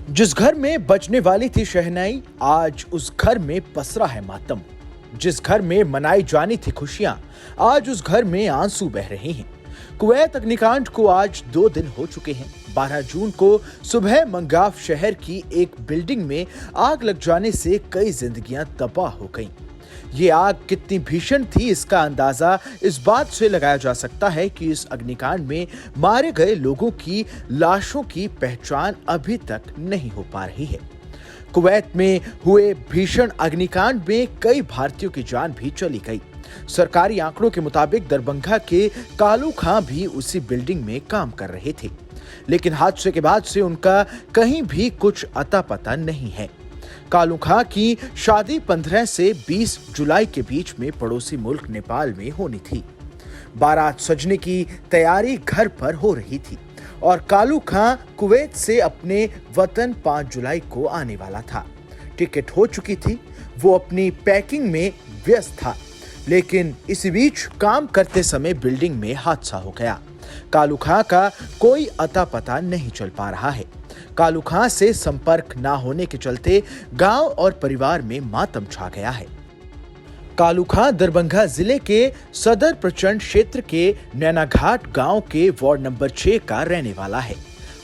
जिस घर में बजने वाली थी शहनाई, आज उस घर में पसरा है मातम। जिस घर में मनाई जानी थी खुशियां, आज उस घर में आंसू बह रहे हैं। कुवैत अग्निकांड को आज 2 दिन हो चुके हैं। 12 जून को सुबह मंगाफ शहर की एक बिल्डिंग में आग लग जाने से कई जिंदगियां तबाह हो गईं। ये आग कितनी भीषण थी, इसका अंदाजा इस बात से लगाया जा सकता है कि इस अग्निकांड में मारे गए लोगों की लाशों की पहचान अभी तक नहीं हो पा रही है। कुवैत में हुए भीषण अग्निकांड में कई भारतीयों की जान भी चली गई। सरकारी आंकड़ों के मुताबिक दरभंगा के कालू खां भी उसी बिल्डिंग में काम कर रहे थे, लेकिन हादसे के बाद से उनका कहीं भी कुछ अता पता नहीं है। कालू खां की शादी 15 से 20 जुलाई के बीच में पड़ोसी मुल्क नेपाल में होनी थी। बारात सजने की तैयारी घर पर हो रही थी और कालू खां कुवैत से अपने वतन 5 जुलाई को आने वाला था। टिकट हो चुकी थी, वो अपनी पैकिंग में व्यस्त था, लेकिन इसी बीच काम करते समय बिल्डिंग में हादसा हो गया। कालू खां का कोई अता पता नहीं चल पा रहा है। कालू खां से संपर्क ना होने के चलते गांव और परिवार में मातम छा गया है। कालू खां दरभंगा जिले के सदर प्रचंड क्षेत्र के नैनाघाट गांव के वार्ड नंबर 6 का रहने वाला है।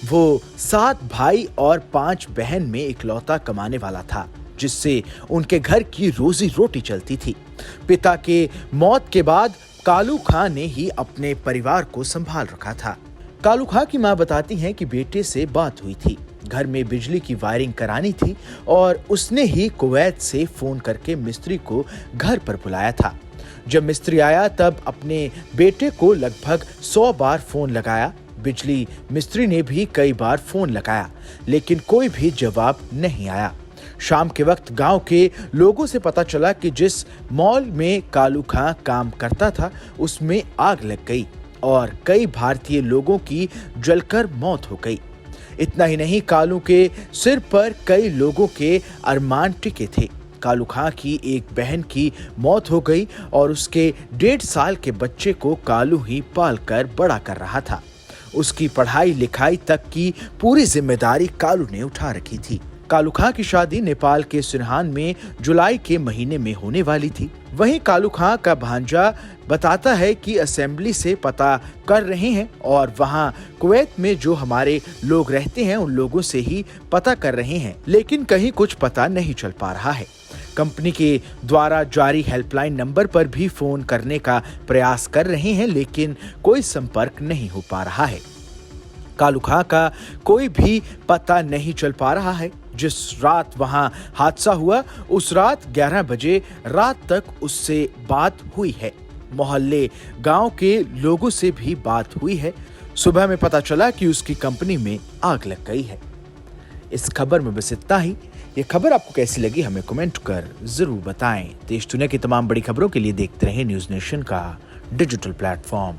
वो 7 भाई और 5 बहन में इकलौता कमाने वाला था, जिससे उनके घर की रोजी रोटी चलती थी। पिता के मौत के बाद कालू खां ने ही अपने परिवार को संभाल रखा था। कालू खां की मां बताती हैं कि बेटे से बात हुई थी, घर में बिजली की वायरिंग करानी थी और उसने ही कुवैत से फोन करके मिस्त्री को घर पर बुलाया था। जब मिस्त्री आया तब अपने बेटे को लगभग 100 बार फोन लगाया। बिजली मिस्त्री ने भी कई बार फोन लगाया, लेकिन कोई भी जवाब नहीं आया। शाम के वक्त गांव के लोगों से पता चला कि जिस मॉल में कालू खां काम करता था उसमें आग लग गई और कई भारतीय लोगों की जलकर मौत हो गई। इतना ही नहीं, कालू के सिर पर कई लोगों के अरमान टिके थे। कालू खां की एक बहन की मौत हो गई और उसके 1.5 साल के बच्चे को कालू ही पाल कर बड़ा कर रहा था। उसकी पढ़ाई लिखाई तक की पूरी जिम्मेदारी कालू ने उठा रखी थी। कालू खां की शादी नेपाल के सिरहान में जुलाई के महीने में होने वाली थी। वहीं कालू खां का भांजा बताता है कि असेंबली से पता कर रहे हैं और वहां कुवैत में जो हमारे लोग रहते हैं उन लोगों से ही पता कर रहे हैं, लेकिन कहीं कुछ पता नहीं चल पा रहा है। कंपनी के द्वारा जारी हेल्पलाइन नंबर पर भी फोन करने का प्रयास कर रहे हैं, लेकिन कोई संपर्क नहीं हो पा रहा है। कालू खां का कोई भी पता नहीं चल पा रहा है। जिस रात वहां हादसा हुआ उस रात 11 बजे रात तक उससे बात हुई है। मोहल्ले गांव के लोगों से भी बात हुई है। सुबह में पता चला कि उसकी कंपनी में आग लग गई है। इस खबर में बस इतना ही। ये खबर आपको कैसी लगी हमें कमेंट कर जरूर बताएं। देश दुनिया की तमाम बड़ी खबरों के लिए देखते रहें न्यूज़ नेशन का डिजिटल प्लेटफॉर्म।